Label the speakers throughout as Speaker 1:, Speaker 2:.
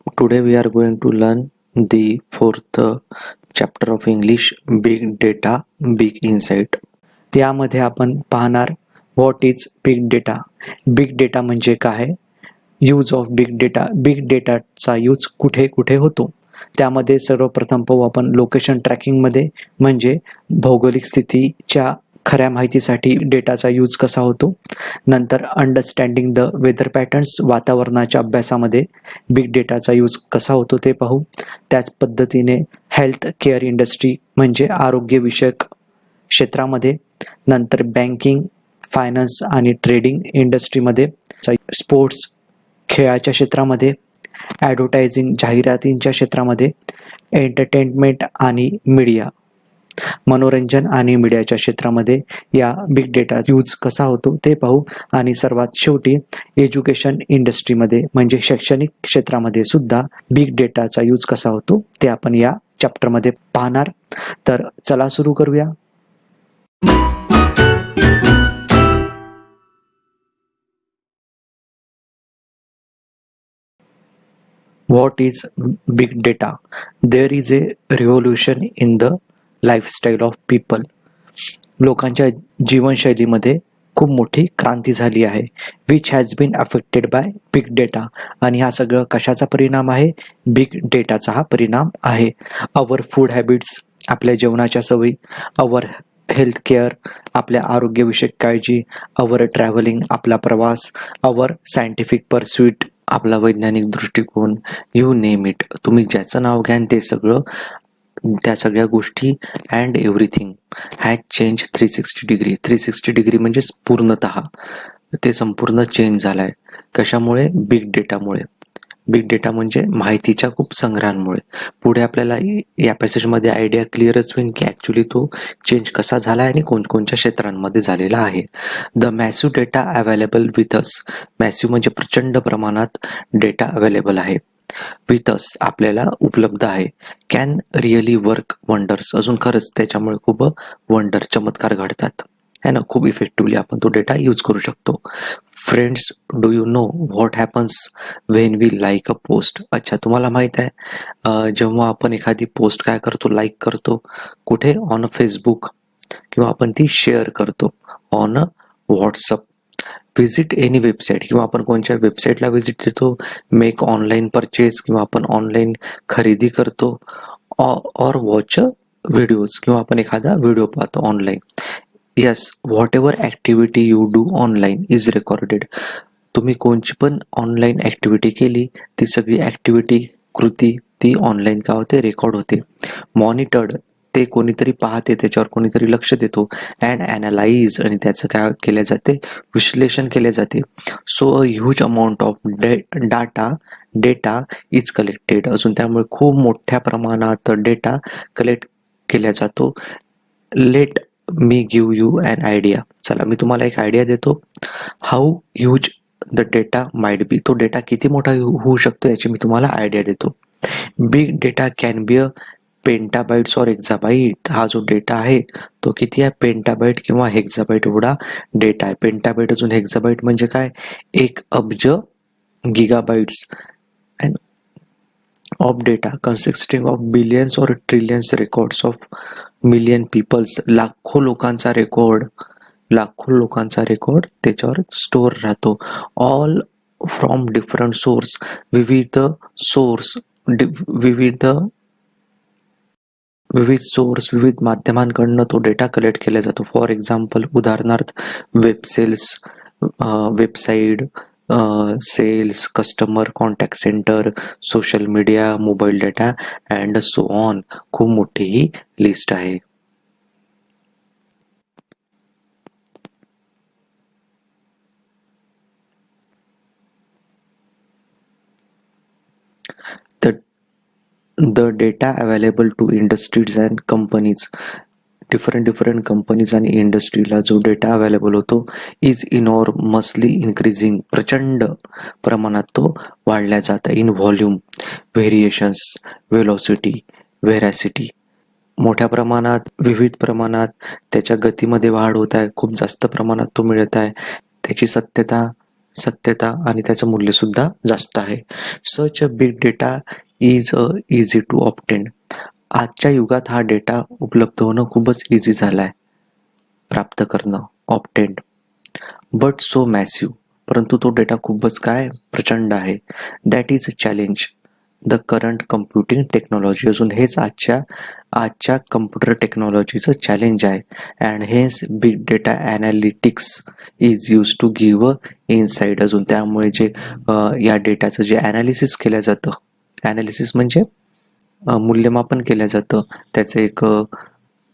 Speaker 1: Today we are going to learn the fourth chapter of English, Big Data, Big Insight. यामध्ये आपण पाहणार what is big data. Big data म्हणजे काय, use of big data, big डेटाचा use कुठे कुठे होतो. त्यामध्ये सर्वप्रथम पाहू आपण लोकेशन ट्रॅकिंगमध्ये, म्हणजे भौगोलिक स्थितीच्या खऱ्या माहितीसाठी डेटाचा यूज कसा होतो. नंतर अंडरस्टँडिंग द वेदर पॅटर्न्स, वातावरणाच्या अभ्यासामध्ये बिग डेटाचा यूज कसा होतो ते पाहू. त्याच पद्धतीने हेल्थ केअर इंडस्ट्री म्हणजे आरोग्यविषयक क्षेत्रामध्ये, नंतर बँकिंग, फायनान्स आणि ट्रेडिंग इंडस्ट्रीमध्ये, स्पोर्ट्स खेळाच्या क्षेत्रामध्ये, ॲडव्हर्टायझिंग जाहिरातींच्या क्षेत्रामध्ये, एंटरटेनमेंट आणि मीडिया मनोरंजन आणि मीडियाच्या क्षेत्रामध्ये या बिग डेटा यूज कसा होतो ते पाहू. आणि सर्वात शेवटी एज्युकेशन इंडस्ट्रीमध्ये म्हणजे शैक्षणिक क्षेत्रामध्ये सुद्धा बिग डेटाचा यूज कसा होतो ते आपण या चॅप्टरमध्ये पाहणार. तर चला सुरू करूया. What is big data? There is a revolution in the lifestyle of people. लोकांच्या जीवनशैलीमध्ये खूप मोठी क्रांती झाली आहे. Which has been affected by big data. आणि हा सगळं कशाचा परिणाम आहे, बिग डेटाचा हा परिणाम आहे. अवर फूड हॅबिट्स, आपल्या जेवणाच्या सवयी, अवर हेल्थ केअर, आपल्या आरोग्यविषयक काळजी, अवर ट्रॅव्हलिंग, आपला प्रवास, अवर सायंटिफिक परस्यूट, आपला वैज्ञानिक दृष्टिकोन, यू नेम इट, तुम्ही ज्याचं नाव घ्यान ते सगळं, त्या सगळ्या गोष्टी and everything has change 360 degree. 360 degree म्हणजे पूर्णतः ते संपूर्ण चेंज झालाय. कशामुळे, बिग डेटामुळे. बिग डेटा म्हणजे माहितीच्या खूप संग्रहांमुळे. पुढे आपल्याला या पॅसेजमध्ये आयडिया क्लिअरच होईल की ॲक्च्युली तो चेंज कसा झाला आणि कोणकोणत्या क्षेत्रांमध्ये झालेला आहे. The massive data available with us. Massive म्हणजे प्रचंड प्रमाणात डेटा अवेलेबल आहे. विथ अस आपल्याला उपलब्ध आहे. Can really work wonders. अजून खरंच त्याच्यामुळे खूप वंडर, चमत्कार घडतात है ना. खूप इफेक्टिव्हली आपण तो डेटा यूज करू शकतो. Friends, do you know what happens when we like a post. अच्छा, तुम्हाला माहित आहे जेव्हा आपण एखादी पोस्ट काय करतो, लाईक करतो, कुठे, ऑन अ फेसबुक, किंवा आपण ती शेअर करतो on a WhatsApp. Visit any website, किंवा आपण कोणत्या वेबसाईटला व्हिजिट देतो, मेक ऑनलाईन परचेस, किंवा आपण ऑनलाईन खरेदी करतो, ऑर वॉच व्हिडिओज, किंवा आपण एखादा व्हिडिओ पाहतो online. Yes, what ever activity you do online is recorded. तुम्ही कोणची पण ऑनलाईन ॲक्टिव्हिटी केली, ती सगळी ॲक्टिव्हिटी, कृती ती ऑनलाईन काय होते, रेकॉर्ड होते. मॉनिटर्ड, ते कोणीतरी पाहते, त्याच्यावर कोणीतरी लक्ष देतो. अँड ॲनालाइज, आणि त्याचं काय केले जाते, विश्लेषण केले जाते. So a huge amount of data is collected. अजून त्यामुळे खूप मोठ्या प्रमाणात डेटा कलेक्ट केला जातो. Let me give you an idea. चला, मी तुम्हाला एक आयडिया देतो. How huge the data might be. तो डेटा किती मोठा होऊ शकतो याची मी तुम्हाला आयडिया देतो. Big data can be a petabytes or exabyte. हा जो डेटा आहे तो किती आहे, पेंटाबाइट किंवा हेक्झाबाइट एवढा डेटा आहे. पेंटाबाइट अजून हेक्झाबाइट म्हणजे काय, 1 अब्ज gigabytes and of data consisting of billions or trillions records of million peoples. लाखो लोकांचा रेकॉर्ड त्याच्यावर स्टोअर राहतो. ऑल फ्रॉम डिफरंट सोर्स, विविध सोर्स, विविध माध्यमांकडनं तो डेटा कलेक्ट केला जातो. फॉर एक्झाम्पल, उदाहरणार्थ, website, sales, customer contact centre, social media, mobile data and so on. खूप मोठी ही लिस्ट आहे. The data available to industries and companies. Different companies आणि इंडस्ट्रीला जो डेटा अवेलेबल होतो इज इनॉर्मसली इन्क्रीजिंग. प्रचंड प्रमाणात तो वाढल्या जात आहे. In volume, variations, velocity, veracity. मोठ्या प्रमाणात, विविध प्रमाणात त्याच्या गतीमध्ये वाढ होत आहे. खूप जास्त प्रमाणात तो मिळत आहे. त्याची सत्यता सत्यता आणि त्याचं मूल्य सुद्धा जास्त आहे. Such a big data is easy to obtain. आजच्या युगात हा डेटा उपलब्ध होणं खूपच इझी झालं आहे, प्राप्त करणं, ऑब्टेन्ड. बट सो मॅसिव्ह, परंतु तो डेटा खूपच काय प्रचंड आहे. That is a challenge the current computing technology. अजून हेच आजच्या कम्प्युटर टेक्नॉलॉजीचं चॅलेंज आहे. And hence big data analytics is use to give insight. अजून त्यामुळे जे या डेटाचं जे ॲनालिसिस केलं जातं, ॲनालिसिस म्हणजे मूल्यमापन केलं जातं, त्याचं एक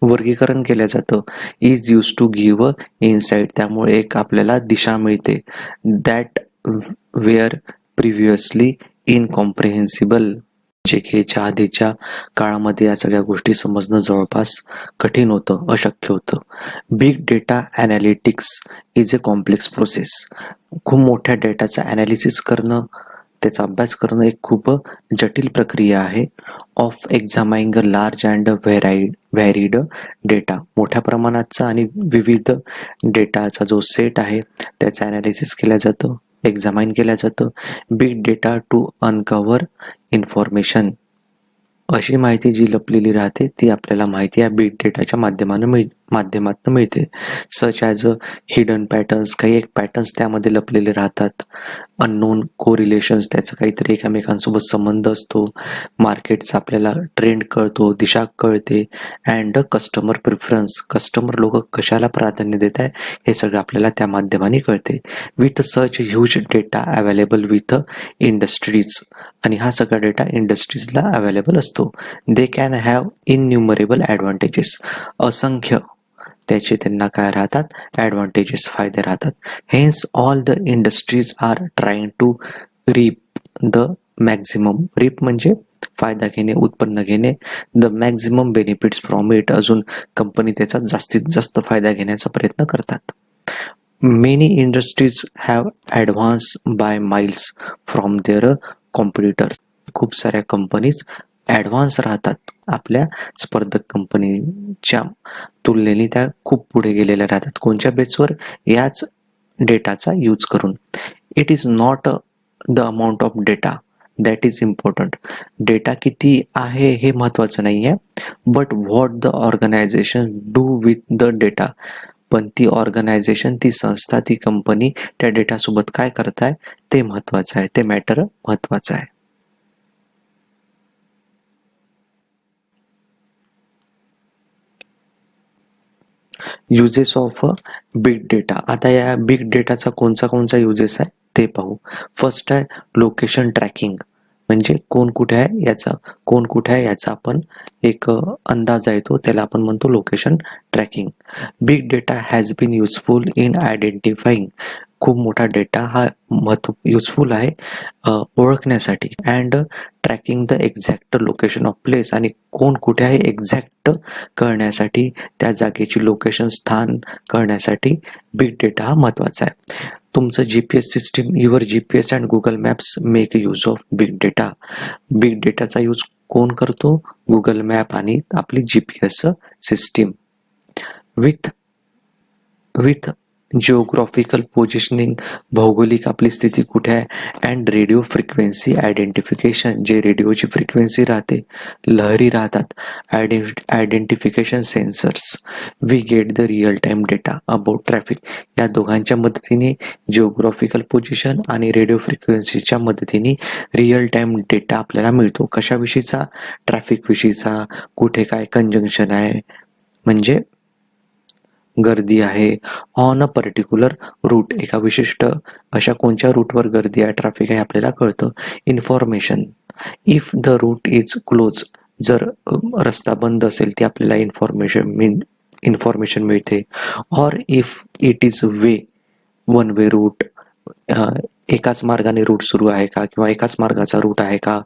Speaker 1: वर्गीकरण केलं जातं, is use to give insight. त्यामुळे एक आपल्याला दिशा मिळते. That where previously incomprehensible. जे की याच्या आधीच्या काळामध्ये या सगळ्या गोष्टी समजणं जवळपास कठीण होतं, अशक्य होतं. Big data analytics is a complex process. खूप मोठ्या डेटाचं ॲनालिसिस करणं, त्याचा अभ्यास करणं एक खूप जटिल प्रक्रिया आहे. Of examining a large and varied data. मोठ्या प्रमाणाचा आणि विविध डेटाचा जो सेट आहे त्याचं ॲनालिसिस केलं जातं, एक्झामाइन केलं जातं. Big data to uncover information. अशी माहिती जी लपलेली राहते ती आपल्याला माहिती या बिग डेटाच्या माध्यमातून मिळते. Such as a hidden patterns. काही एक पॅटर्न्स त्यामध्ये लपलेले राहतात. अननोन कोरिलेशन्स, त्याचं काहीतरी एकमेकांसोबत संबंध असतो. मार्केटचा आपल्याला ट्रेंड कळतो, दिशा कळते. And customer preference. कस्टमर लोक कशाला प्राधान्य देत आहे हे सगळं आपल्याला त्या माध्यमाने कळते. With such huge data available with industries. आणि हा सगळा डेटा इंडस्ट्रीजला अवेलेबल असतो. They can have innumerable advantages. असंख्य त्याचे त्यांना काय राहतात, ॲडव्हान्टेजेस, फायदे राहतात. Hence all the industries are trying to reap the maximum. Reap म्हणजे फायदा घेणे, उत्पन्न घेणे. The maximum benefits from it. अजून कंपनी त्याचा जास्तीत जास्त फायदा घेण्याचा प्रयत्न करतात. Many industries have advance by miles from their competitors. खूप साऱ्या कंपनीज ॲडव्हान्स राहतात, आपल्या स्पर्धक कंपनीच्या तुलनेने त्या खूप पुढे गेलेल्या राहतात. कोणत्या बेसवर? याच डेटाचा यूज करून. It is not the amount of data that is important. Data किती आहे हे महत्त्वाचं नाही आहे, but what the organization do with the data. पण ती ऑर्गनायझेशन, ती संस्था, ती कंपनी त्या डेटासोबत काय करताय ते महत्त्वाचं आहे, ते मॅटर महत्त्वाचं आहे. Uses of big data. आता या बिग डेटाचा कोणचा युजेस आहे ते पाहू. फर्स्ट आहे लोकेशन ट्रॅकिंग. म्हणजे कोण कुठे आहे याचा आपण एक अंदाज येतो, त्याला आपण म्हणतो location tracking. Big data has been useful in identifying. खूप मोठा डेटा हा युजफुल आहे ओळखण्यासाठी. And tracking the exact location of place. आणि कोण कुठे आहे एक्झॅक्ट कळण्यासाठी, त्या जागेची लोकेशन, स्थान कळण्यासाठी बिग डेटा हा महत्त्वाचा आहे. तुमचं GPS system, your GPS and Google maps make use of big data. Big डेटाचा यूज कोण करतो? गुगल मॅप आणि आपली GPS system. With geographical positioning. भौगोलिक आपली स्थिती कुठे आहे. And radio frequency identification. जे रेडिओची फ्रिक्वेन्सी राहते, लहरी राहतात, identification sensors. We get the real time data about traffic. या दोघांच्या मदतीने, जिओग्राफिकल पोझिशन आणि रेडिओ फ्रिक्वेन्सीच्या मदतीने रिअल टाईम डेटा आपल्याला मिळतो. कशाविषयीचा? ट्रॅफिक विषयीचा. कुठे काय कंजंक्शन आहे, म्हणजे गर्दी आहे. On a particular route. एका विशिष्ट अशा कोणत्या रूटवर गर्दी आहे, ट्रॅफिक आहे आपल्याला कळतं. Information. If the route is close. जर रस्ता बंद असेल ती आपल्याला इन्फॉर्मेशन मिळते. Or if it is one way route. एकाच मार्गाने रूट सुरू आहे का, किंवा एकाच मार्गाचा रूट आहे का.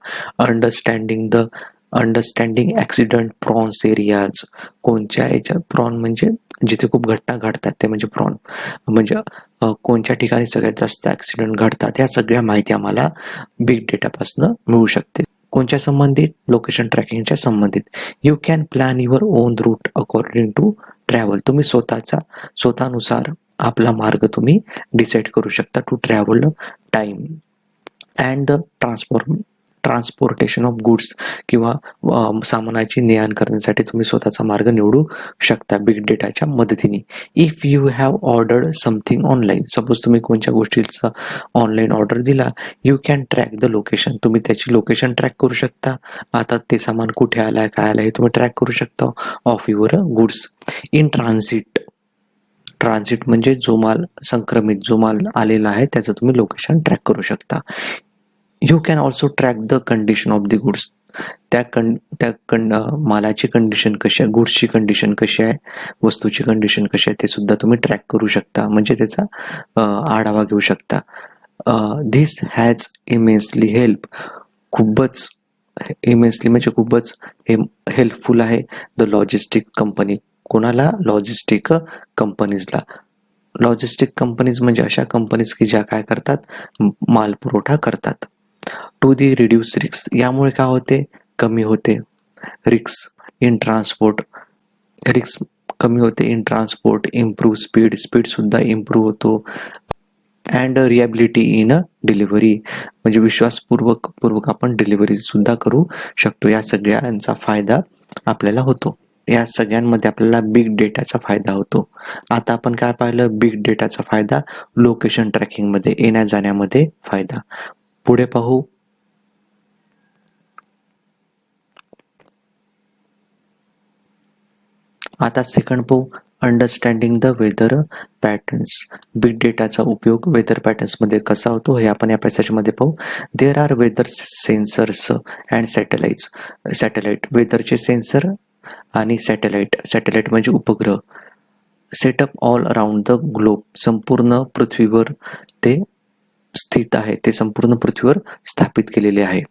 Speaker 1: Understanding accident prawns areas. कोणत्या याच्यात प्रॉन म्हणजे जिथे खूप घटना घडतात ते म्हणजे प्रॉन. म्हणजे कोणत्या ठिकाणी सगळ्यात जास्त ॲक्सिडेंट घडतात, या सगळ्या माहिती आम्हाला बिग डेटापासून मिळू शकते. कोणत्या संबंधित? लोकेशन ट्रॅकिंगच्या संबंधित. You can plan your own route according to travel. तुम्ही स्वतःनुसार आपला मार्ग तुम्ही डिसाईड करू शकता to travel time and the transportation of goods किंवा सामानाची ने-आण करण्यासाठी तुम्ही स्वतःचा मार्ग निवडू शकता बिग डेटाच्या मदतीने. If you have ordered something online, suppose तुम्ही कोणत्या गोष्टीचा ऑनलाईन ऑर्डर दिला, you can track the location, तुम्ही त्याची लोकेशन ट्रॅक करू शकता. आता ते सामान कुठे आलाय काय आलाय हे तुम्ही ट्रॅक करू शकता of your goods. In transit म्हणजे जो माल संक्रमित जो माल आलेला आहे त्याचं तुम्ही लोकेशन ट्रॅक करू शकता. You can also track the condition of the goods, मालाची कंडिशन कशी आहे, गुड्सची कंडिशन कशी आहे, वस्तूची कंडिशन कशी आहे ते सुद्धा तुम्ही ट्रॅक करू शकता, म्हणजे त्याचा आढावा घेऊ शकता. धिस हॅज इमेन्सली हेल्प, खूपच इमेन्सली म्हणजे खूपच हेल्पफुल आहे द लॉजिस्टिक कंपनी, कोणाला, लॉजिस्टिक कंपनीजला. लॉजिस्टिक कंपनीज म्हणजे अशा कंपनीज की ज्या काय करतात, माल पुरवठा करतात. टू दी रिड्यूस रिस्क, यामुळे काय होते, कमी होते रिस्क इन ट्रान्सपोर्ट, रिस्क कमी होते इन ट्रान्सपोर्ट. इम्प्रूव्ह स्पीड सुद्धा इम्प्रूव्ह होतो. अँड रिॲबिलिटी इन डिलिव्हरी, म्हणजे विश्वासपूर्वक आपण डिलिव्हरी सुद्धा करू शकतो. या सगळ्यांचा फायदा आपल्याला होतो. या सगळ्यांमध्ये आपल्याला बिग डेटाचा फायदा होतो. आता आपण काय पाहिलं, बिग डेटाचा फायदा लोकेशन ट्रॅकिंग मध्ये, येण्या जाण्यामध्ये फायदा. पुढे पाहू, आता सेकंड पाहू, understanding the weather patterns. Big डेटाचा उपयोग वेदर पॅटर्न्स मध्ये कसा होतो हे आपण या पॅसेजमध्ये पाहू. There are weather sensors and satellite, वेदरचे सेन्सर आणि सॅटेलाइट म्हणजे उपग्रह, setup all around the globe, संपूर्ण पृथ्वीवर ते स्थित आहे, ते संपूर्ण पृथ्वीवर स्थापित केलेले आहे.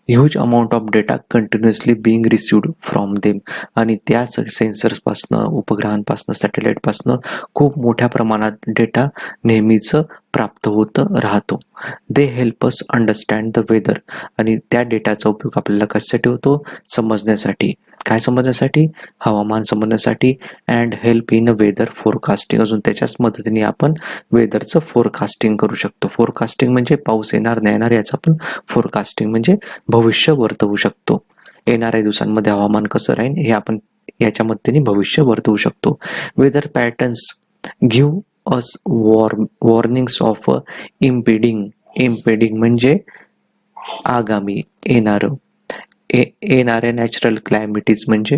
Speaker 1: Huge amount of data continuously being received from them, आणि त्या सेन्सर्सपासनं, उपग्रहांपासनं, सॅटेलाइटपासनं खूप मोठ्या प्रमाणात डेटा नेहमीच प्राप्त होत राहतो. They help us understand the weather, आणि त्या डेटाचा उपयोग आपल्याला कशासाठी होतो, समजण्यासाठी. काय समजण्यासाठी, हवामान समजण्यासाठी. And help in weather forecasting, अजून त्याच्याच मदतीने आपण वेदरचं फोरकास्टिंग करू शकतो. फोरकास्टिंग म्हणजे पाऊस येणार नाही येणार याचं आपण फोरकास्टिंग म्हणजे भविष्य वर्तवू शकतो. येणाऱ्या दिवसांमध्ये हवामान कसं राहील हे आपण याच्या मदतीने भविष्य वर्तवू शकतो. Weather patterns give us warnings of impeding म्हणजे आगामी येणाऱ्या नॅचरल क्लायमेटीज म्हणजे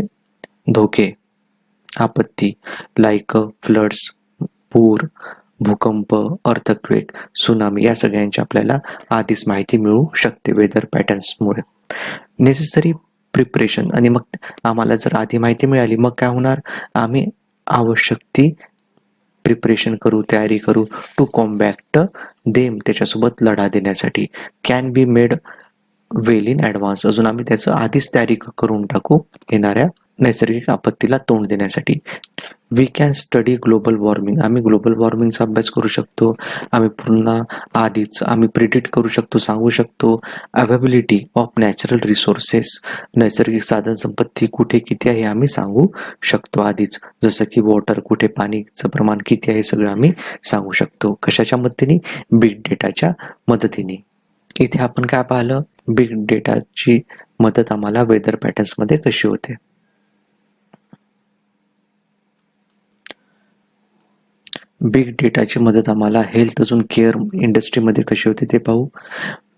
Speaker 1: धोके, आपत्ती, लाईक फ्लड्स, पूर, भूकंप, अर्थक्वेक, सुनामी, या सगळ्यांची आपल्याला आधीच माहिती मिळू शकते वेदर पॅटर्न्समुळे. नेसेसरी प्रिपरेशन, आणि मग आम्हाला जर आधी माहिती मिळाली मग काय होणार, आम्ही आवश्यक ती प्रिपरेशन करू, तयारी करू. टू कॉम्बॅक्ट देम, त्याच्यासोबत लढा देण्यासाठी. Can be made well in advance, अजून आम्ही त्याचं आधीच तयारी करून टाकू येणाऱ्या नैसर्गिक आपत्तीला तोंड देण्यासाठी. We can study global warming, आम्ही ग्लोबल वॉर्मिंगचा अभ्यास करू शकतो. आम्ही पुन्हा आधीच आम्ही प्रिडिक्ट करू शकतो, सांगू शकतो. अवेबिलिटी ऑफ नॅचरल रिसोर्सेस, नैसर्गिक साधन संपत्ती कुठे किती आहे हे आम्ही सांगू शकतो आधीच, जसं की वॉटर कुठे, पाणीचं प्रमाण किती आहे, सगळं आम्ही सांगू शकतो. कशाच्या मदतीने, बिग डेटाच्या मदतीने. इथे आपण काय पाहिलं, बिग डेटाची मदत आम्हाला वेदर पॅटर्न्स मध्ये कशी होते. बिग डेटाची मदत आम्हाला हेल्थ अजून केअर इंडस्ट्रीमध्ये कशी होते ते पाहू.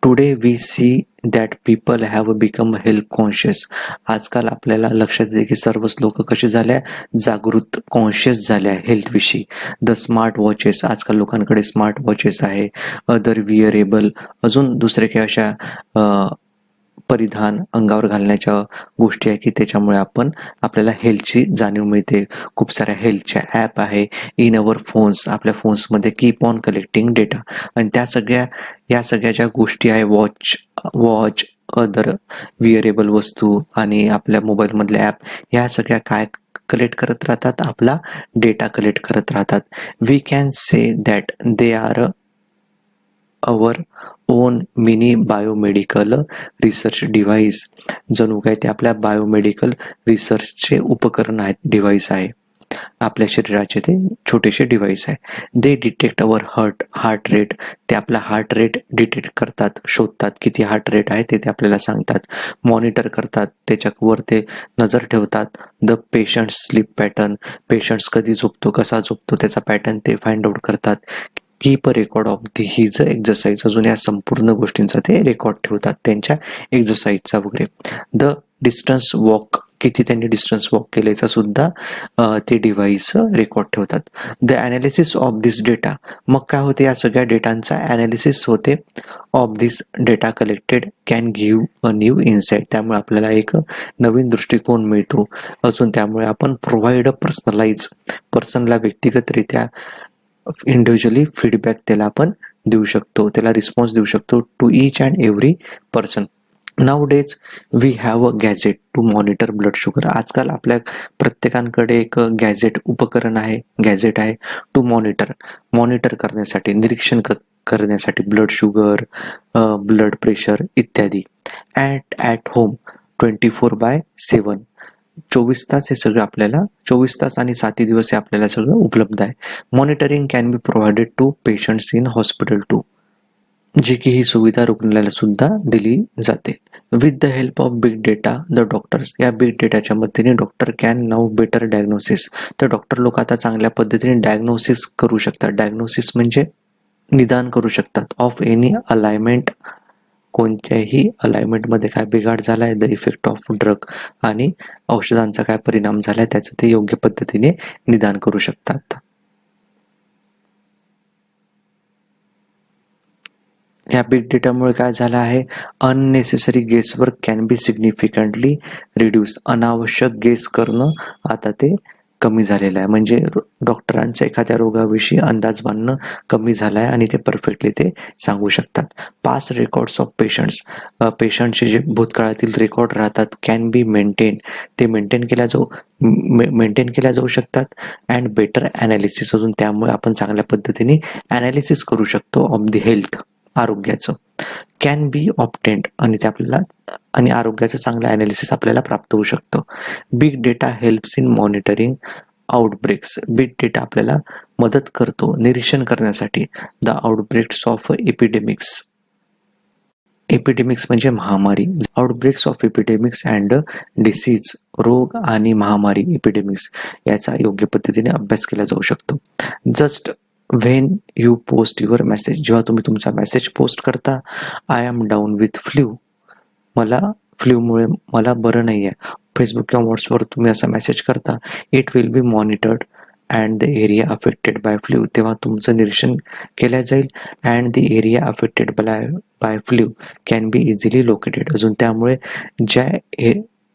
Speaker 1: Today we see that people have become health conscious, आजकाल आपल्याला लक्षात येते की सर्वच लोक कसे झाल्या, जागृत, कॉन्शियस झाल्या हेल्थविषयी. द स्मार्ट वॉचेस, आजकाल लोकांकडे स्मार्ट वॉचेस आहे. अदर विअरेबल, अजून दुसरे काही अशा परिधान, अंगावर घालण्याच्या गोष्टी आहे की त्याच्यामुळे आपल्याला हेल्थची जाणीव मिळते. खूप साऱ्या हेल्थच्या ॲप आहे इन अवर फोन्स, आपल्या फोन्समध्ये कीप ऑन कलेक्टिंग डेटा. आणि या सगळ्या ज्या गोष्टी आहे, वॉच, अदर विअरेबल वस्तू आणि आपल्या मोबाईलमधले ॲप, ह्या सगळ्या काय कलेक्ट करत राहतात, आपला डेटा कलेक्ट करत राहतात. We can say that they are our own mini biomedical research device, जणू काय ते आपल्या बायोमेडिकल रिसर्चचे उपकरण आहेत, डिव्हाइस आहे. आपल्या शरीराचे ते छोटेसे डिव्हाइस आहे. दे डिटेक्ट अवर हार्ट रेट. ते आपला हार्ट रेट डिटेक्ट करतात, शोधतात किती हार्ट रेट आहे ते आपल्याला सांगतात. मॉनिटर करतात, त्याच्यावर ते नजर ठेवतात. The patient sleep pattern. Patients कधी झोपतो, कसा झोपतो त्याचा पॅटर्न ते फाइंड आउट करतात. Keep a record of his exercise. अजून या संपूर्ण गोष्टींचा ते रेकॉर्ड ठेवतात, त्यांच्या एक्सरसाइजचा वगैरे. The distance walk. किती त्यांनी डिस्टन्स वॉक केल्याचा सुद्धा ते डिव्हाइस रेकॉर्ड ठेवतात. The analysis of this data. मग काय होते, या सगळ्या डेटांचा ॲनालिसिस होते. Of this data collected can give a new insight. त्यामुळे आपल्याला एक नवीन दृष्टिकोन मिळतो. अजून त्यामुळे आपण प्रोव्हाइड अ पर्सनला व्यक्तिगतरित्या इंडिव्हिज्युअली फीडबॅक त्याला आपण देऊ शकतो, त्याला रिस्पॉन्स देऊ शकतो to each and every person. Nowadays we have a gadget to monitor blood sugar. आजकाल आपल्या प्रत्येकाकडे एक गॅजेट उपकरण आहे, गॅजेट आहे टू मॉनिटर करण्यासाठी, निरीक्षण करण्यासाठी ब्लड शुगर, ब्लड प्रेशर इत्यादी. At home 24/7. 24 तास हे सगळं आपल्याला, 24 तास आणि 7 दिवस हे आपल्याला सगळं उपलब्ध आहे. Monitoring can be provided to patients in hospital too. जी की ही सुविधा रुग्णालयाला सुद्धा दिली जाते. With the help of big data the doctors. या बिग डेटाच्या मदतीने doctor can now better diagnosis. तर डॉक्टर लोक आता चांगल्या पद्धतीने डायग्नोसिस करू शकतात. डायग्नोसिस म्हणजे निदान करू शकतात. Of any alignment. कोणत्याही अलाइनमेंटमध्ये काय बिघाड झालाय, द इफेक्ट ऑफ ड्रग. आणि औषधांचा काय परिणाम झालाय त्याचं ते योग्य पद्धतीने निदान करू शकतात. या बिग डेटामुळे काय झालं आहे, unnecessary guesswork can be significantly reduce. अनावश्यक गेस करणं आता ते कमी झालेलं आहे. म्हणजे डॉक्टरांचा एखाद्या रोगाविषयी अंदाज बांधणं कमी झालं आहे आणि ते परफेक्टली ते सांगू शकतात. पास्ट रेकॉर्ड्स ऑफ पेशंटचे जे भूतकाळातील रेकॉर्ड राहतात कॅन बी मेंटेन. ते मेंटेन केल्या जाऊ शकतात. And better analysis. अजून त्यामुळे आपण चांगल्या पद्धतीने ॲनालिसिस करू शकतो ऑफ द हेल्थ. आरोग्याचं कॅन बी ऑप्टेंड. आणि ते आपल्याला आणि आरोग्याचं चांगलं ॲनालिसिस आपल्याला प्राप्त होऊ शकतं. Big data helps in monitoring outbreaks. Big data आपल्याला मदत करतो निरीक्षण करण्यासाठी. The outbreaks of epidemics. Epidemics म्हणजे महामारी. Outbreaks of epidemics and disease. रोग आणि महामारी, एपिडेमिक्स याचा योग्य पद्धतीने अभ्यास केला जाऊ शकतो. Just when you post your message. जेव्हा तुम्ही तुमचा मेसेज पोस्ट करता, I am down with flu. मला फ्ल्यूमुळे मला बरं नाही आहे. फेसबुक किंवा व्हॉट्सअपवर तुम्ही असा मेसेज करता, it will be monitored and the area affected by flu. तेव्हा तुमचं निरीक्षण केलं जाईल. And the area affected by flu can be easily located. अजून त्यामुळे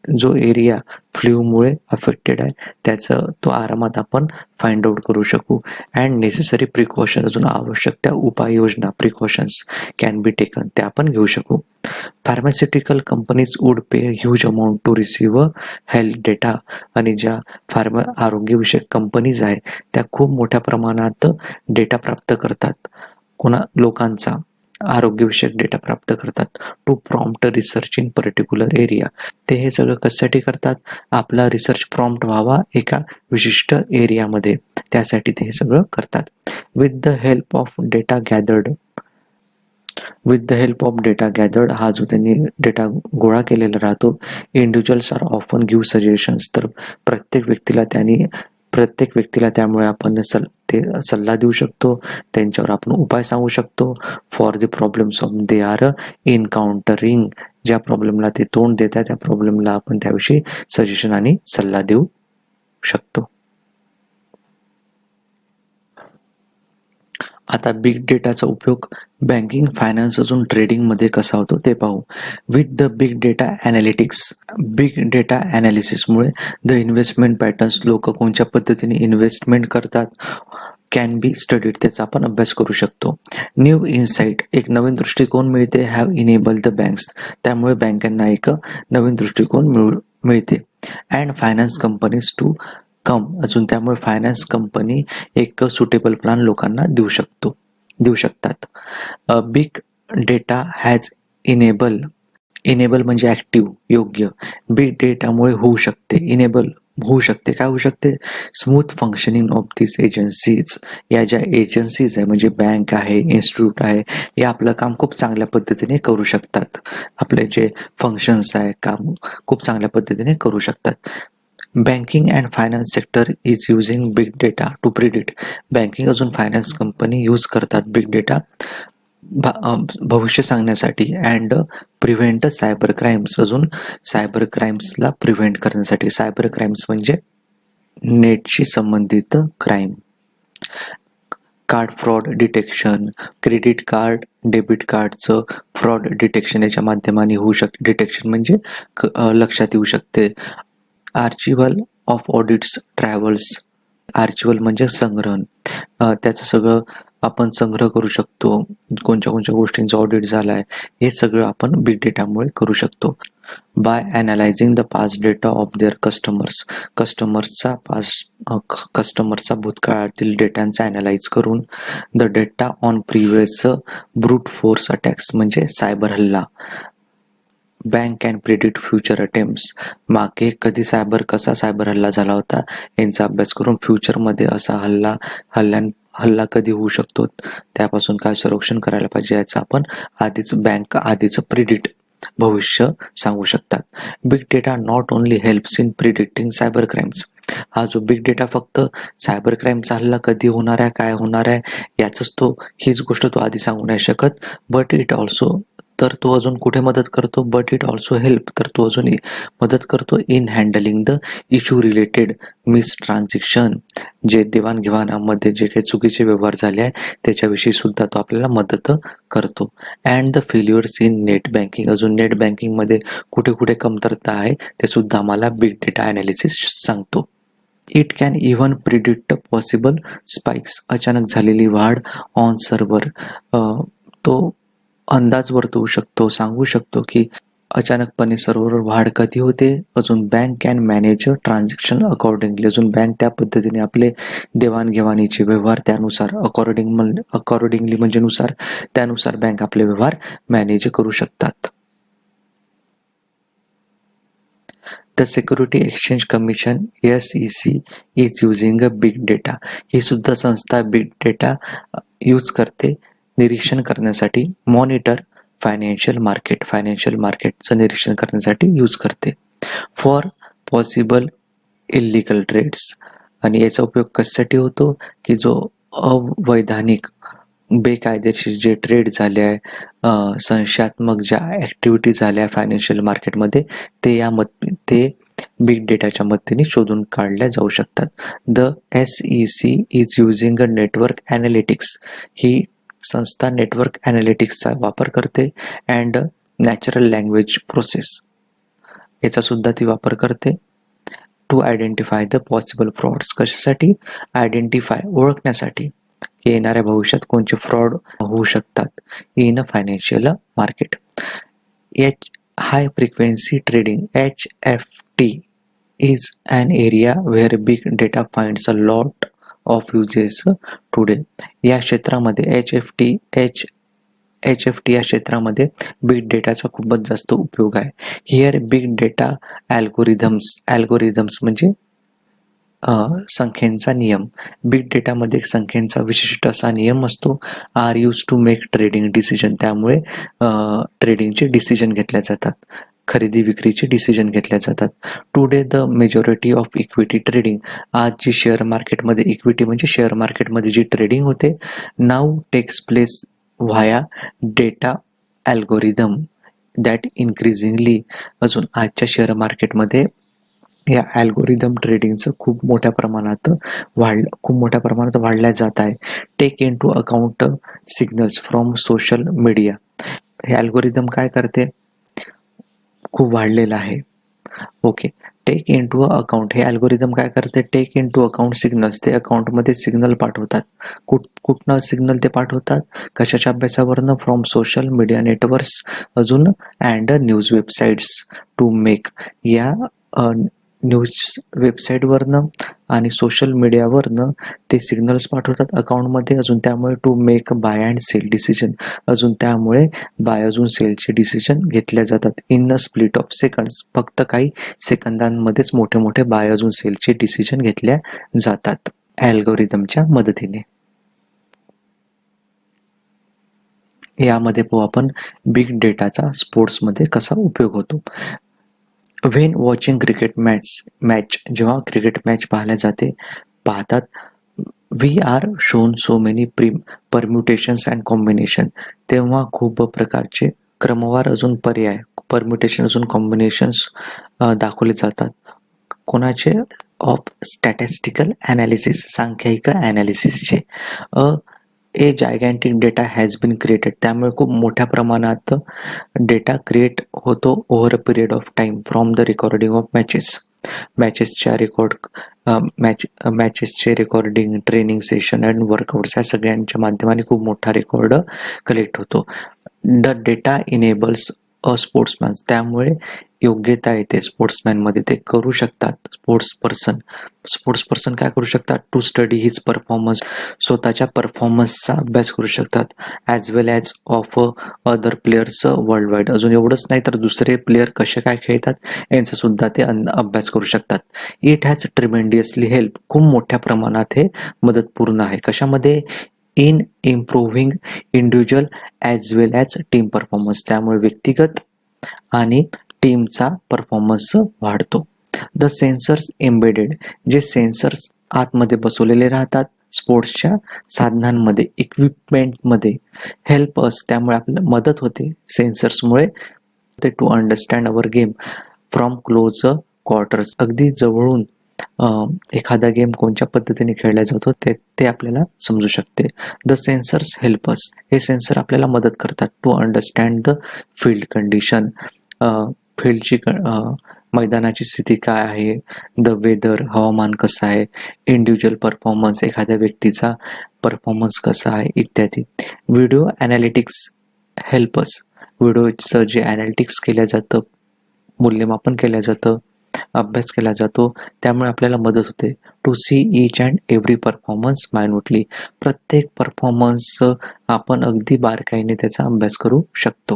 Speaker 1: जो एरिया फ्ल्यूमुळे अफेक्टेड आहे त्याचं तो आरामात आपण फाइंड आउट करू शकू. And necessary precaution. अजून आवश्यक त्या उपाययोजना, प्रिकॉशन्स कॅन बी टेकन, त्या आपण घेऊ शकू. Pharmaceutical companies would pay huge amount to receive health data. आणि ज्या आरोग्यविषयक कंपनीज आहे त्या खूप मोठ्या प्रमाणात डेटा प्राप्त करतात. लोकांचा आरोग्यविषयक डेटा प्राप्त करतात. To prompt research in particular area. ते हे सगळं कशासाठी करतात, आपला रिसर्च प्रॉम्प्ट व्हावा एका विशिष्ट एरियामध्ये, त्यासाठी ते हे सगळं करतात. With the help of data gathered. हा जो त्यांनी डेटा गोळा केलेला राहतो, individuals are often give suggestions. तर प्रत्येक व्यक्तीला त्यामुळे आपण सल्ला देऊ शकतो, त्यांच्यावर आपण उपाय सांगू शकतो. For the problems of they are encountering. ज्या प्रॉब्लेमला ते तोंड देतात त्या प्रॉब्लेमला आपण त्याविषयी सजेशन आणि सल्ला देऊ शकतो. आता बिग डेटाचा उपयोग बँकिंग, फायनान्स अजून ट्रेडिंगमध्ये कसा होतो ते पाहू. With the big data analytics. Big data ॲनालिसिसमुळे द इन्व्हेस्टमेंट पॅटर्न्स, लोक कोणत्या पद्धतीने इन्व्हेस्टमेंट करतात, कॅन बी स्टडीड. त्याचा आपण अभ्यास करू शकतो. New insight. एक नवीन दृष्टिकोन मिळते. Have enable the banks. त्यामुळे बँकांना एक नवीन दृष्टिकोन मिळते. And finance companies to come. अजून त्यामुळे फायनान्स कंपनी एक सुटेबल प्लॅन लोकांना देऊ शकतात. बिग डेटा हॅज इनेबल म्हणजे ऍक्टिव्ह, योग्य. बिग डेटामुळे होऊ शकते. इनेबल होऊ शकते. काय होऊ शकते? Smooth functioning of this agencies. या ज्या एजन्सीज आहे म्हणजे बँक आहे, इन्स्टिट्यूट आहे, हे आपलं काम खूप चांगल्या पद्धतीने करू शकतात. आपले जे फंक्शन्स आहे काम खूप चांगल्या पद्धतीने करू शकतात. Banking and finance sector is using big data to predict. Banking अजून फायनान्स कंपनी यूज करतात बिग डेटा भविष्य सांगण्यासाठी अँड प्रिव्हेंट सायबर क्राईम्स. अजून सायबर क्राईम्सला प्रिव्हेंट करण्यासाठी. सायबर क्राईम्स म्हणजे नेटशी संबंधित crime. Card fraud detection, credit card debit कार्डचं फ्रॉड डिटेक्शन याच्या माध्यमाने होऊ शकते. डिटेक्शन म्हणजे लक्षात येऊ शकते. Archival of audits travels. Archival म्हणजे संग्रहण. त्याचं सगळं आपण संग्रह करू शकतो. कोणत्या कोणत्या गोष्टींचा ऑडिट झालाय हे सगळं आपण बिग डेटामुळे करू शकतो. By analysing the past data of their customers. कस्टमर्सचा भूतकाळातील डेटांचा अनालाइज करून the data on previous brute force attacks म्हणजे सायबर हल्ला. Bank can predict future attempts. मागे कसा सायबर हल्ला झाला होता यांचा अभ्यास करून फ्युचरमध्ये असा हल्ला कधी होऊ शकतो त्यापासून काय संरक्षण करायला पाहिजे याचं आपण आधीच प्रिडिक्ट भविष्य सांगू शकतात. Big data not only helps in predicting cyber crimes. हा जो बिग डेटा फक्त सायबर क्राईमचा हल्ला कधी होणार आहे काय होणार आहे हीच गोष्ट तो आधी सांगू नाही शकत. बट इट ऑल्सो तर तो अजून कुठे मदत करतो? बट इट ऑल्सो हेल्प तर तो अजून मदत करतो in handling the issue related miss transaction. जे देवाणघेवाणामध्ये जे काही चुकीचे व्यवहार झाले आहे त्याच्याविषयी सुद्धा तो आपल्याला मदत करतो. And the failures in net banking. अजून नेट बँकिंगमध्ये कुठे कुठे कमतरता आहे ते सुद्धा आम्हाला बिग डेटा अनालिसिस सांगतो. It can even predict possible spikes. अचानक झालेली वाढ ऑन सर्व्हर. तो अंदाज वर्तवू शकतो, सांगू शकतो की अचानकपणे सर्व्हरवर वाढ कधी होते. अजून bank can manage transaction accordingly. अजून बँक त्या पद्धतीने आपले देवाणघेवाणीचे व्यवहार त्यानुसार अकॉर्डिंगली म्हणजे त्यानुसार बँक आपले व्यवहार मॅनेज करू शकतात. The security exchange commission SEC is using a big data. ही सुद्धा संस्था बिग डेटा यूज करते निरीक्षण करण्यासाठी. मॉनिटर फायनान्शियल मार्केटचं निरीक्षण करण्यासाठी यूज करते. For possible illegal trades. आणि याचा उपयोग कशासाठी होतो की जो अवैधानिक बेकायदेशीर जे ट्रेड झाले आहे संशयात्मक ज्या ॲक्टिव्हिटी झाल्या फायनान्शियल मार्केटमध्ये ते बिग डेटाच्या मदतीने शोधून काढल्या जाऊ शकतात. The SEC is using a network analytics. ही संस्था नेटवर्क ॲनालिटिक्सचा वापर करते अँड नॅचरल लँग्वेज प्रोसेस याचा सुद्धा ती वापर करते to identify the possible frauds. कशासाठी? ओळखण्यासाठी की येणाऱ्या भविष्यात कोणते फ्रॉड होऊ शकतात in a financial market. High frequency trading HFT is an area where big data finds a lot of uses today. या क्षेत्रामध्ये HFT या क्षेत्रामध्ये बिग डेटाचा खूपच जास्त उपयोग आहे. हिअर बिग डेटा अल्गोरिदम्स म्हणजे संख्येचा नियम. बिग डेटामध्ये संख्येचा विशिष्ट असा नियम असतो. Are use to make trading decision. त्यामुळे ट्रेडिंगचे डिसिजन घेतल्या जातात, खरेदी विक्रीचे डिसिजन घेतल्या जातात. Today the majority of equity trading. आज जी शेअर मार्केटमध्ये इक्विटी म्हणजे शेअर मार्केटमध्ये जी ट्रेडिंग होते now takes place via data algorithm that increasingly. अजून आजच्या शेअर मार्केटमध्ये या अल्गोरिदम ट्रेडिंगचं खूप मोठ्या प्रमाणात वाढल्या जात आहे. Take into account signals from social media. हे अल्गोरिदम काय करते? खूप वाढलेलं आहे. Okay. Take into account. हे अल्गोरिदम काय करते? Take into account signals. ते अकाउंटमध्ये सिग्नल पाठवतात. कुठनं सिग्नल ते पाठवतात? कशाच्या अभ्यासावरनं? फ्रॉम सोशल मीडिया नेटवर्क्स अजून and news websites to make. या न्यूज वेबसाईटवरनं आणि सोशल मीडियावरनं ते सिग्नल्स पाठवतात अकाउंटमध्ये. अजून त्यामुळे to make buy and sale decision, अजून त्यामुळे बाय अजून सेलचे डिसिजन घेतल्या जातात in a split of seconds. फक्त काही सेकंदांमध्येच मोठे मोठे बाय अजून सेलचे डिसिजन घेतल्या जातात अल्गोरिदमच्या मदतीने. यामध्ये पाहू आपण बिग डेटाचा स्पोर्ट्समध्ये कसा उपयोग होतो. व्हेन वॉचिंग क्रिकेट मॅच जेव्हा क्रिकेट मॅच पाहतात we are shown so many permutations and combination, तेव्हा खूप प्रकारचे क्रमवार अजून पर्याय, परम्युटेशन अजून कॉम्बिनेशन्स दाखवले जातात. कोणाचे? ऑफ स्टॅटिस्टिकल ॲनालिसिस, सांख्यिक ॲनालिसिसचे. A gigantic data has been created, त्यामुळे खूप मोठ्या प्रमाणात डेटा क्रिएट होतो over a period of time from the recording of मॅचेसच्या मॅचेसचे recording, training session and workouts या सगळ्यांच्या माध्यमाने खूप मोठा रेकॉर्ड कलेक्ट होतो. The data enables a sportsman, त्यामुळे योग्यता येते स्पोर्ट्समॅनमध्ये, ते करू शकतात. स्पोर्ट्स पर्सन काय करू शकतात? टू स्टडी हिज परफॉर्मन्स, स्वतःच्या परफॉर्मन्सचा अभ्यास करू शकतात. As well as of other players world wide, अजून एवढंच नाही तर दुसरे प्लेयर कसे काय खेळतात यांचा सुद्धा ते अभ्यास करू शकतात. इट हॅज ट्रिमेंडियसली हेल्प, खूप मोठ्या प्रमाणात हे मदतपूर्ण आहे. कशामध्ये? In improving individual as well as team performance, त्यामुळे व्यक्तिगत आणि टीमचा परफॉर्मन्स वाढतो. द सेन्सर्स एम्बेडेड, जे सेन्सर्स आतमध्ये बसवलेले राहतात स्पोर्ट्सच्या साधनांमध्ये, इक्विपमेंटमध्ये, हेल्प अस, त्यामुळे आपल्याला मदत होते सेन्सर्समुळे ते to understand our game from close quarters, अगदी जवळून एखादा गेम कोणत्या पद्धतीने खेळला जातो ते आपल्याला समजू शकते. द सेन्सर्स हेल्प अस, हे सेन्सर आपल्याला मदत करतात to understand the field condition, फील्डची मैदानाची स्थिती काय आहे, द वेदर, हवामान कसं आहे, इंडिव्हिज्युअल परफॉर्मन्स, एखाद्या व्यक्तीचा परफॉर्मन्स कसा आहे इत्यादी. व्हिडिओ ॲनालिटिक्स हेल्प अस, व्हिडिओचं जे ॲनालिटिक्स केलं जातं, मूल्यमापन केलं जातं, अभ्यास केला जातो, त्यामुळे आपल्याला मदत होते. To see each and every performance minutely, प्रत्येक परफॉर्मन्स आपण अगदी बारकाईने त्याचा अभ्यास करू शकतो.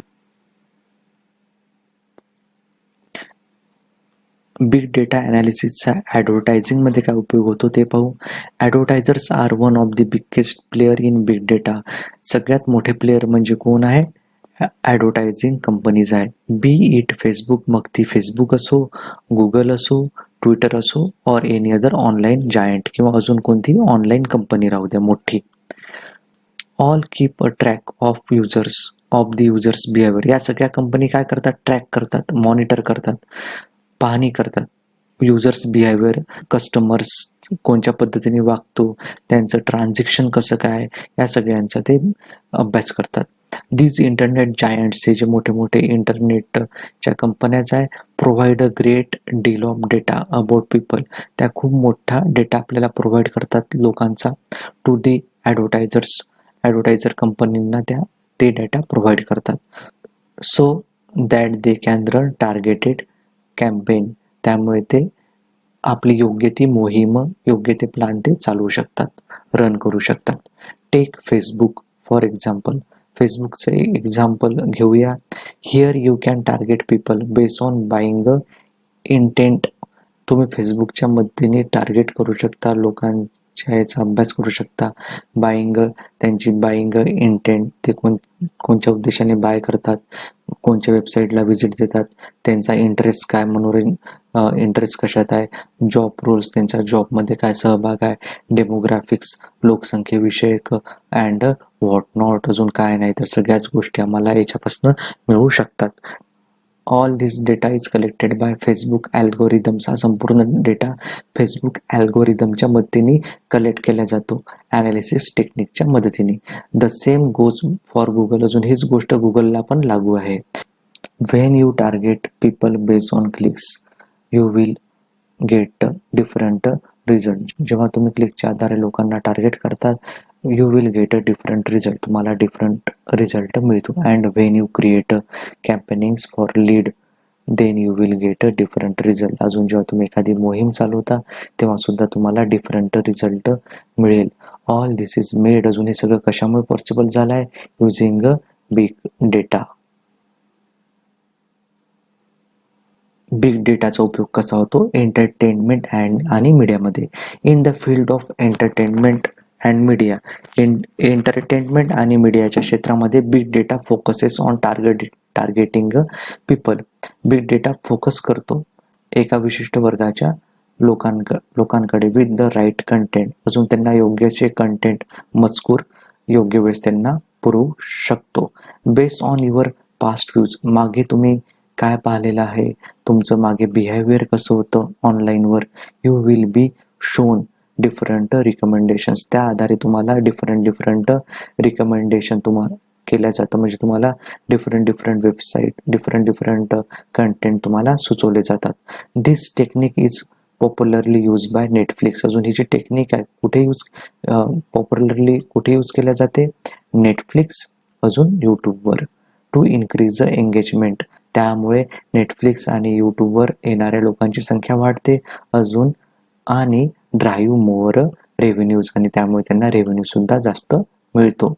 Speaker 1: बिग डेटा ॲनालिसिसचा ॲडव्हर्टायझिंगमध्ये काय उपयोग होतो ते पाहू. Advertisers are one of the biggest player in big data, सगळ्यात मोठे प्लेयर म्हणजे कोण आहे? ॲडव्हर्टायझिंग कंपनीज आहे. बी इट फेसबुक, मग ती फेसबुक असो, गुगल असो, ट्विटर असो, or any other online giant, किंवा अजून कोणती ऑनलाईन कंपनी राहू द्या मोठी. All keep a track of the users behaviour, या सगळ्या कंपनी काय करतात? ट्रॅक करतात, मॉनिटर करतात, पाहणी करतात युजर्स बिहेवियर, कस्टमर्स कोणत्या पद्धतीने वागतो, त्यांचं ट्रान्झॅक्शन कसं काय, या सगळ्यांचा ते अभ्यास करतात. दीज इंटरनेट जायंट्स, हे जे मोठे मोठे इंटरनेटच्या कंपन्याच आहे, provide a great deal of data about people, त्या खूप मोठा डेटा आपल्याला प्रोव्हाइड करतात लोकांचा टू दी ॲडव्हर्टायझर कंपनींना ते डेटा प्रोव्हाइड करतात. So that they can run targeted campaign, त्यामुळे ते आपली योग्य ती मोहीम, योग्य ते प्लॅन ते चालवू शकतात, रन करू शकतात. टेक फेसबुक फॉर एक्झाम्पल, फेसबुकचं एक्झाम्पल घेऊया. Here you can target people based on buying intent, तुम्ही फेसबुकच्या मदतीने टार्गेट करू शकता, लोकांच्या याचा अभ्यास करू शकता. त्यांची बाईंग इंटेंट, ते कोणत्या उद्देशाने बाय करतात, कोणत्या वेबसाईटला व्हिजिट देतात, त्यांचा इंटरेस्ट काय, इंटरेस्ट कशात आहे, जॉब रोल्स, त्यांच्या जॉबमध्ये काय सहभाग आहे, डेमोग्राफिक्स, लोकसंख्येविषयक, अँड व्हॉट नॉट, अजून काय नाही तर सगळ्याच गोष्टी आम्हाला याच्यापासून मिळू शकतात. All this data is collected by Facebook algorithms, हा संपूर्ण डेटा फेसबुक ॲल्गोरिदमच्या मदतीने कलेक्ट केला जातो ॲनालिसिस टेक्निकच्या मदतीने. The same goes for Google, अजून हीच गोष्ट गुगलला पण लागू आहे. When you target people based on clicks you will get different result, जेव्हा तुम्ही क्लिकच्या आधारे लोकांना टार्गेट करतात, you will get a different result, तुम्हाला डिफरंट रिझल्ट मिळतो. And when you create campaignings for lead then you will get a different result. अजून जेव्हा तुम्ही एखादी मोहीम चालवता तेव्हा सुद्धा तुम्हाला डिफरंट रिझल्ट मिळेल. ऑल दिस इज मेड, अजून हे सगळं कशामुळे पॉसिबल झालं आहे? Using a big data. Big डेटाचा उपयोग कसा होतो? एंटरटेनमेंट आणि मीडियामध्ये. In the field of entertainment and media, entertainment आणि मीडियाच्या क्षेत्रामध्ये big data focuses on targeting people. Big data focus करतो एका विशिष्ट वर्गाच्या लोकांकडे विथ द राईट कंटेंट. अजून त्यांना योग्यचे कंटेंट, मजकूर योग्य वेळेस त्यांना पुरवू शकतो. Based on your past views, मागे तुम्ही काय पाहिलेलं आहे, तुमचं मागे बिहेवियर कसं होतं ऑनलाईनवर, you will be shown different recommendations. त्या आधारे तुम्हाला डिफरंट रिकमेंडेशन तुम्हाला केल्या जातं. म्हणजे तुम्हाला डिफरंट वेबसाईट, डिफरंट कंटेंट तुम्हाला सुचवले जातात. This technique is popularly use by Netflix. अजून ही जी टेक्निक आहे पॉप्युलरली कुठे यूज केल्या जाते? नेटफ्लिक्स, अजून यूट्यूबवर. टू इन्क्रीज द एंगेजमेंट, त्यामुळे नेटफ्लिक्स आणि यूट्यूबवर येणाऱ्या लोकांची संख्या वाढते. अजून आणि ड्राईव्ह मोर रेव्हेन्यूज, आणि त्यामुळे त्यांना रेव्हेन्यू सुद्धा जास्त मिळतो.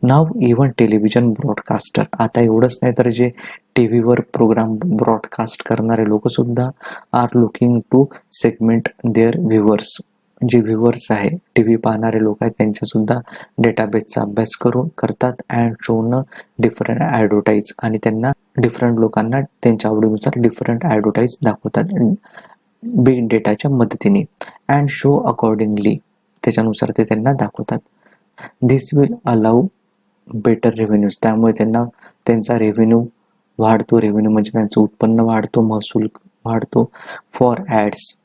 Speaker 1: नाव इव्हन टेलिव्हिजन ब्रॉडकास्टर, आता एवढंच नाही तर जे टीव्हीवर प्रोग्राम ब्रॉडकास्ट करणारे लोक सुद्धा are looking to segment their viewers. जे व्ह्युअर्स आहे, टीव्ही पाहणारे लोक आहेत, त्यांच्या सुद्धा डेटाबेसचा अभ्यास करतात अँड शोन डिफरंट ॲडव्हर्टाईज, आणि त्यांना डिफरंट लोकांना त्यांच्या आवडीनुसार डिफरंट ॲडव्हर्टाईज दाखवतात बिग डेटाच्या मदतीने. अँड शो अकॉर्डिंगली, त्याच्यानुसार ते त्यांना दाखवतात. दिस विल अलाउ बेटर रेव्हेन्यूज, त्यामुळे त्यांना त्यांचा रेव्हेन्यू वाढतो. रेव्हेन्यू म्हणजे त्यांचं उत्पन्न वाढतो, महसूल वाढतो. फॉर ॲड्स,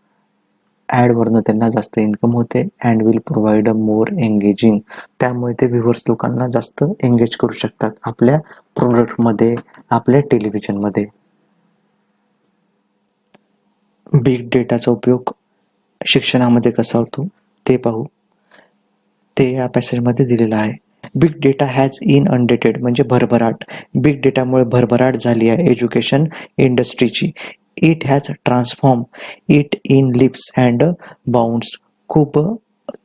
Speaker 1: ॲडवरनं त्यांना जास्त इन्कम होते. And will provide a more engaging, त्यामुळे ते व्ह्युअर्स लोकांना जास्त एंगेज करू शकतात आपल्या प्रोडक्टमध्ये, आपल्या टेलिव्हिजनमध्ये. बिग डेटाचा उपयोग शिक्षणामध्ये कसा होतो ते पाहू. ते या पॅसेजमध्ये दिलेलं आहे. बिग डेटा हॅज इनअंडेटेड, म्हणजे भरभराट. बिग डेटामुळे भरभराट झाली आहे एज्युकेशन इंडस्ट्रीची. It has transform it in leaps and bounds, खूप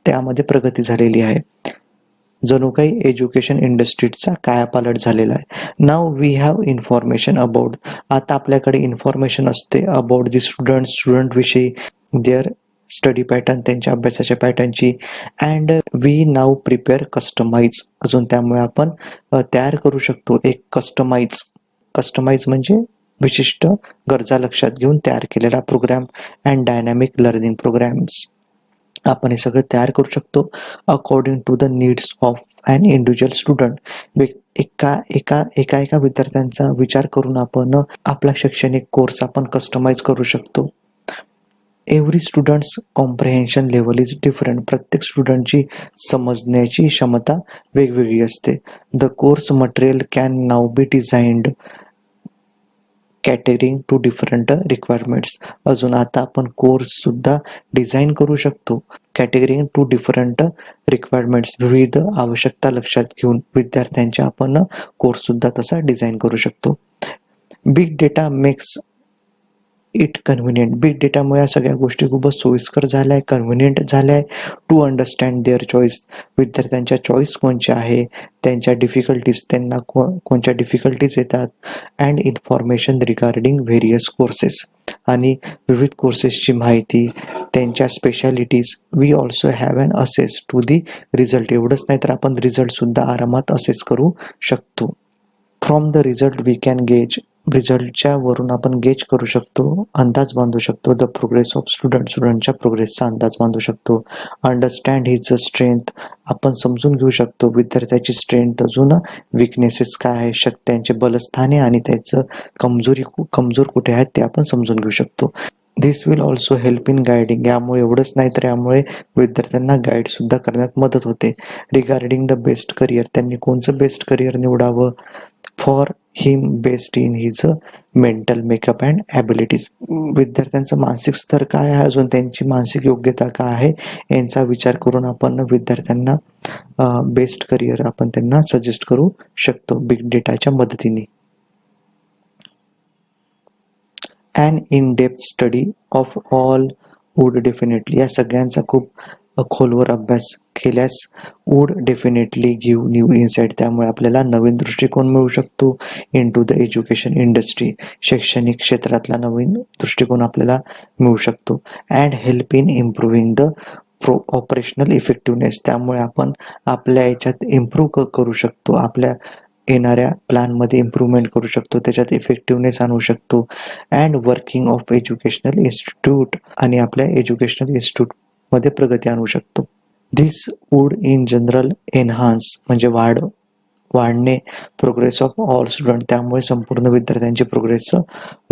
Speaker 1: त्यामध्ये प्रगती झालेली आहे. जणू काही एज्युकेशन इंडस्ट्रीचा कायापालट झालेला आहे. Now we have information about, आता आपल्याकडे इन्फॉर्मेशन असते अबाउट दी स्टुडंट विषयी, देअर स्टडी पॅटर्न, त्यांच्या अभ्यासाच्या पॅटर्नची. And we now prepare customise, अजून त्यामुळे आपण तयार करू शकतो एक कस्टमाइज म्हणजे विशिष्ट गरजा लक्षात घेऊन तयार केलेला program. And dynamic learning programs, आपण हे सगळं तयार करू शकतो according to the needs of an individual student. एका विद्यार्थ्यांचा विचार करून आपण आपला शैक्षणिक कोर्स आपण कस्टमाइज करू शकतो. Every students comprehension level is different, प्रत्येक स्टुडंटची समजण्याची क्षमता वेगवेगळी असते. The course material can now be designed catering to different requirements, अजून आता आपण कोर्स सुद्धा डिझाईन करू शकतो कॅटेगरिंग टू डिफरंट रिक्वायरमेंट्स, विविध आवश्यकता लक्षात घेऊन विद्यार्थ्यांच्या आपण कोर्स सुद्धा तसा डिझाईन करू शकतो. Big data makes it convenient, big डेटामुळे या सगळ्या गोष्टी खूपच सोयीस्कर झाल्या आहे, कन्व्हिनियंट झाल्या आहे. टू अंडरस्टँड देअर चॉईस, विद्यार्थ्यांच्या चॉईस कोणच्या आहे, त्यांच्या डिफिकल्टीज, त्यांना कोणत्या डिफिकल्टीज येतात. And information regarding various courses, आणि विविध कोर्सेसची माहिती, त्यांच्या specialities. We also have an access to the result, एवढंच नाही तर आपण रिझल्ट सुद्धा आरामात असेस करू शकतो. From the result we can gauge, रिझल्टच्या वरून आपण गेज करू शकतो, अंदाज बांधू शकतो. द प्रोग्रेस ऑफ स्टुडंटच्या प्रोग्रेसचा अंदाज बांधू शकतो. अंडरस्टँड हिज स्ट्रेंथ, आपण समजून घेऊ शकतो विद्यार्थ्याची स्ट्रेंथ, अजून विकनेसेस काय आहे, त्यांचे बलस्थाने आणि त्याचं कमजोर कुठे आहेत ते आपण समजून घेऊ शकतो. This will also help in guiding, यामुळे एवढंच नाही तर यामुळे विद्यार्थ्यांना गाईड सुद्धा करण्यात मदत होते. रिगार्डिंग द बेस्ट करिअर, त्यांनी कोणचं बेस्ट करिअर निवडावं. For him based in his mental makeup and abilities, विद्यार्थ्यांचं मानसिक स्तर काय आहे, अजून त्यांची मानसिक योग्यता काय आहे यांचा विचार करून आपण विद्यार्थ्यांना बेस्ट करिअर आपण त्यांना सजेस्ट करू शकतो बिग डेटाच्या मदतीने. And in depth study of all would definitely, या सगळ्यांचा खूप खोलवर अभ्यास केल्यास would definitely give new insight, त्यामुळे आपल्याला नवीन दृष्टिकोन मिळू शकतो into the education industry, शैक्षणिक क्षेत्रातला नवीन दृष्टिकोन आपल्याला मिळू शकतो. And help in improving the operational effectiveness, त्यामुळे आपण आपल्या याच्यात इम्प्रूव्ह करू शकतो, आपल्या येणाऱ्या प्लॅनमध्ये इम्प्रूव्हमेंट करू शकतो, त्याच्यात इफेक्टिव्हनेस आणू शकतो. And working of educational institute, आणि आपल्या एज्युकेशनल इन्स्टिट्यूटमध्ये प्रगती आणू शकतो. This would in general enhance, म्हणजे वाढणे प्रोग्रेस ऑफ ऑल स्टुडंट, त्यामुळे संपूर्ण विद्यार्थ्यांची प्रोग्रेस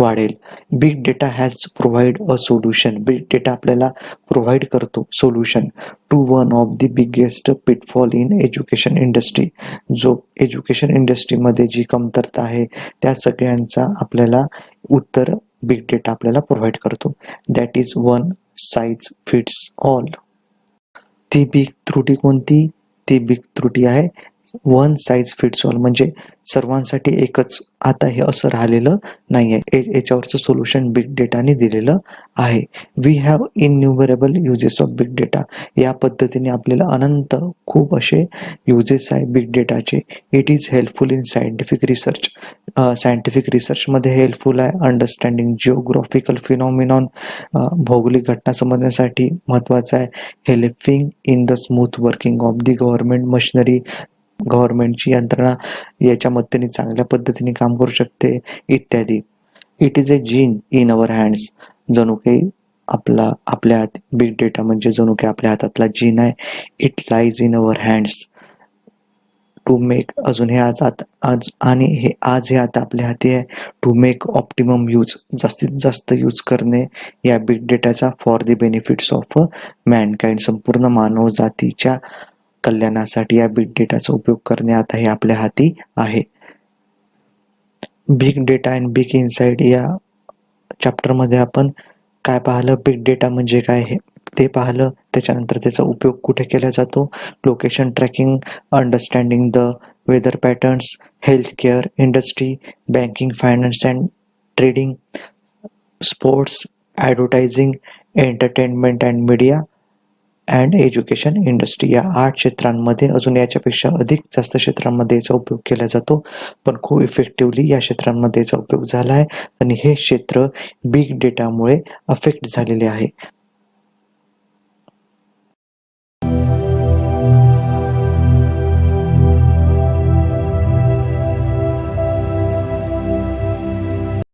Speaker 1: वाढेल. Big data has provide a solution, big data आपल्याला प्रोव्हाइड करतो solution to one of the biggest pitfall in education industry, जो एज्युकेशन इंडस्ट्रीमध्ये जी कमतरता आहे त्या सगळ्यांचा आपल्याला उत्तर बिग डेटा आपल्याला प्रोव्हाइड करतो. That is one size fits all. ती बिग त्रुटी कोणती? ती बिग त्रुटी आहे वन साइज फिट्स ऑल, म्हणजे सर्वांसाठी एकच. आता हे असं राहिलेलं नाहीये, याच्यावरचं सोल्युशन बिग डेटाने दिलेलं आहे. We have innumerable uses of big data, या पद्धतीने आपल्याला अनंत खूप असे युजेस आहे बिग डेटाचे. It is helpful in scientific research, scientific रिसर्चमध्ये हेल्पफुल आहे. अंडरस्टँडिंग जिओग्राफिकल फिनॉमिनॉन, भौगोलिक घटना समजण्यासाठी महत्त्वाचं आहे. Helping in the smooth working of the government machinery, गव्हर्नमेंटची यंत्रणा याच्या मदतीने चांगल्या पद्धतीने काम करू शकते, इत्यादी. It is a genie in our hands, जणू काही आपल्या हात, बिग डेटा म्हणजे जणू काही आपल्या हातातला जीन आहे. It lies in our hands to make, अजून हे आज हे आता आपल्या हाती आहे. टू मेक ऑप्टिमम यूज, जास्तीत जास्त यूज करणे या बिग डेटाचा for the benefits of Mankind, संपूर्ण मानव जातीच्या कल्याणासाठी या बिग डेटाचा उपयोग करणे आता हे आपल्या हाती आहे. Big data and big insight या चॅप्टरमध्ये आपण काय पाहिलं, बिग डेटा म्हणजे काय हे ते पाहिलं. त्याच्यानंतर त्याचा उपयोग कुठे केला जातो, location tracking, understanding the weather patterns, health care industry, banking, finance and trading, sports, advertising, entertainment and media and education industry, या 8 क्षेत्रांमध्ये, अजून याच्यापेक्षा अधिक जास्त क्षेत्रांमध्ये याचा उपयोग केला जातो, पण खूप इफेक्टिव्हली या क्षेत्रांमध्ये याचा उपयोग झाला आहे. आणि हे क्षेत्र बिग डेटामुळे अफेक्ट झालेले आहे.